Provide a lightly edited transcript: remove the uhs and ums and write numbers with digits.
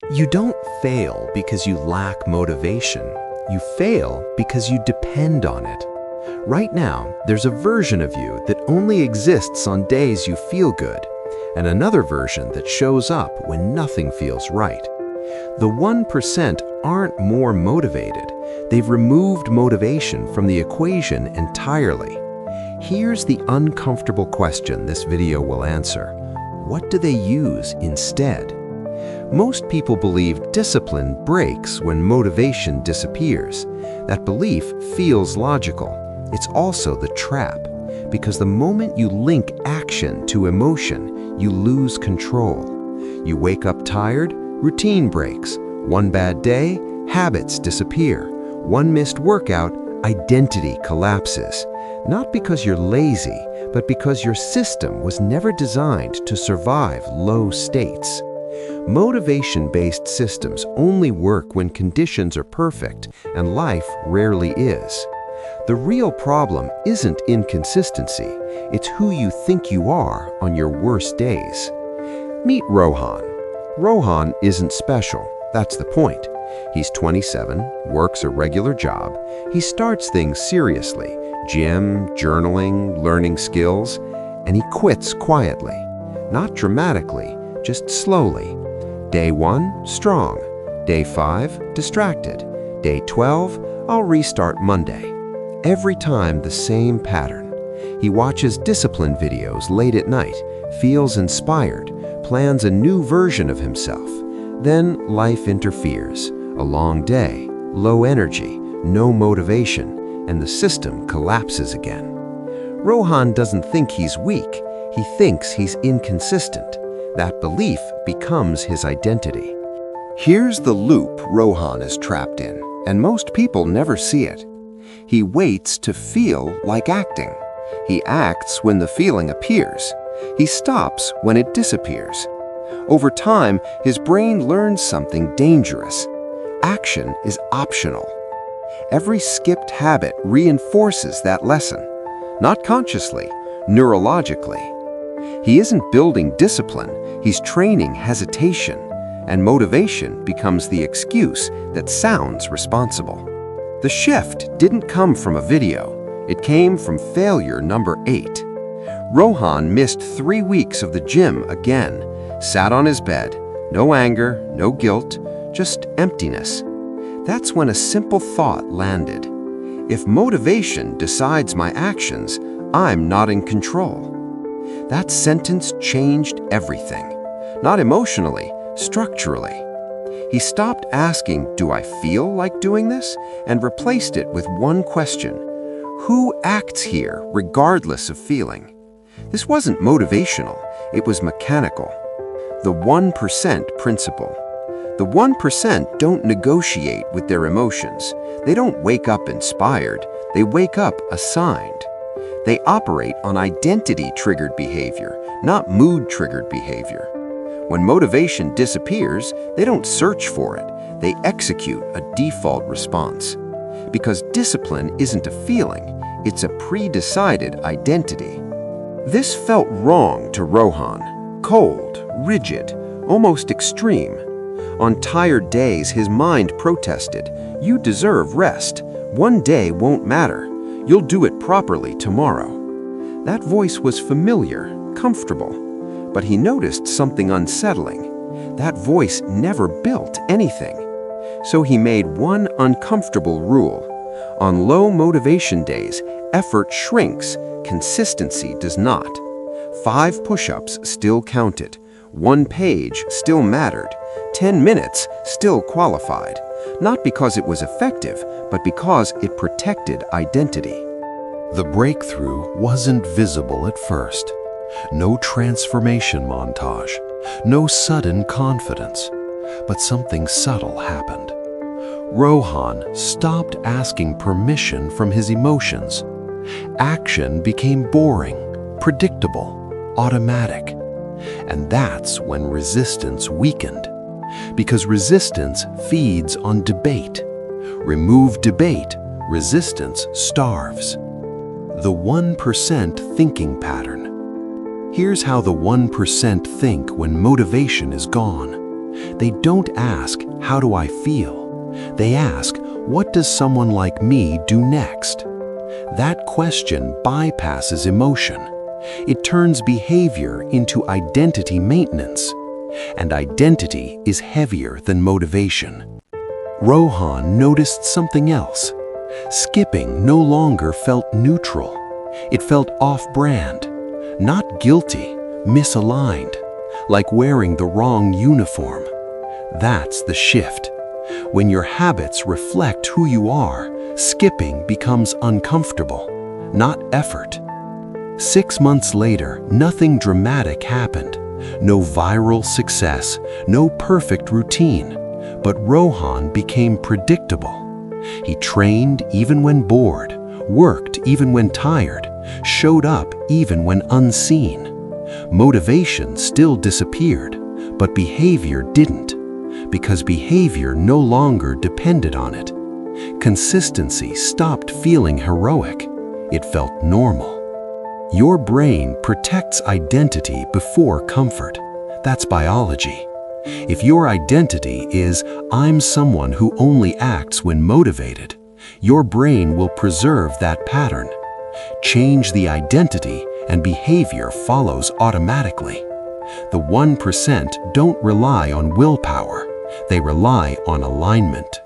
You don't fail because you lack motivation. You fail because you depend on it. Right now, there's a version of you that only exists on days you feel good, and another version that shows up when nothing feels right. The 1% aren't more motivated. They've removed motivation from the equation entirely. Here's the uncomfortable question this video will answer. What do they use instead? Most people believe discipline breaks when motivation disappears. That belief feels logical. It's also the trap, because the moment you link action to emotion, you lose control. You wake up tired, routine breaks. One bad day, habits disappear. One missed workout, identity collapses. Not because you're lazy, but because your system was never designed to survive low states. Motivation-based systems only work when conditions are perfect, and life rarely is. The real problem isn't inconsistency, it's who you think you are on your worst days. Meet Rohan. Rohan isn't special, that's the point. He's 27, works a regular job. He starts things seriously, gym, journaling, learning skills, and he quits quietly. Not dramatically, just slowly. Day 1, strong. Day 5, distracted. Day 12, I'll restart Monday. Every time the same pattern. He watches discipline videos late at night, feels inspired, plans a new version of himself. Then life interferes. A long day, low energy, no motivation, and the system collapses again. Rohan doesn't think he's weak. He thinks he's inconsistent. That belief becomes his identity. Here's the loop Rohan is trapped in, and most people never see it. He waits to feel like acting. He acts when the feeling appears. He stops when it disappears. Over time, his brain learns something dangerous. Action is optional. Every skipped habit reinforces that lesson. Not consciously, neurologically. He isn't building discipline, he's training hesitation, and motivation becomes the excuse that sounds responsible. The shift didn't come from a video, it came from failure number 8. Rohan missed 3 weeks of the gym again, sat on his bed, no anger, no guilt, just emptiness. That's when a simple thought landed. If motivation decides my actions, I'm not in control. That sentence changed everything. Not emotionally, structurally. He stopped asking, "Do I feel like doing this?" and replaced it with one question. Who acts here regardless of feeling? This wasn't motivational, it was mechanical. The 1% principle. The 1% don't negotiate with their emotions. They don't wake up inspired, they wake up assigned. They operate on identity-triggered behavior, not mood-triggered behavior. When motivation disappears, they don't search for it. They execute a default response. Because discipline isn't a feeling, it's a pre-decided identity. This felt wrong to Rohan. Cold, rigid, almost extreme. On tired days, his mind protested, "You deserve rest. One day won't matter. You'll do it properly tomorrow." That voice was familiar, comfortable, but he noticed something unsettling. That voice never built anything. So he made one uncomfortable rule. On low motivation days, effort shrinks, consistency does not. 5 push-ups still counted. 1 page still mattered. 10 minutes still qualified. Not because it was effective, but because it protected identity. The breakthrough wasn't visible at first. No transformation montage, no sudden confidence, but something subtle happened. Rohan stopped asking permission from his emotions. Action became boring, predictable, automatic. And that's when resistance weakened. Because resistance feeds on debate. Remove debate, resistance starves. The 1% thinking pattern. Here's how the 1% think when motivation is gone. They don't ask, "How do I feel?" They ask, "What does someone like me do next?" That question bypasses emotion. It turns behavior into identity maintenance. And identity is heavier than motivation. Rohan noticed something else. Skipping no longer felt neutral. It felt off-brand, not guilty, misaligned, like wearing the wrong uniform. That's the shift. When your habits reflect who you are, skipping becomes uncomfortable, not effort. 6 months later, nothing dramatic happened. No viral success, no perfect routine, but Rohan became predictable. He trained even when bored, worked even when tired, showed up even when unseen. Motivation still disappeared, but behavior didn't, because behavior no longer depended on it. Consistency stopped feeling heroic. It felt normal. Your brain protects identity before comfort. That's biology. If your identity is, "I'm someone who only acts when motivated," your brain will preserve that pattern. Change the identity and behavior follows automatically. The 1% don't rely on willpower. They rely on alignment.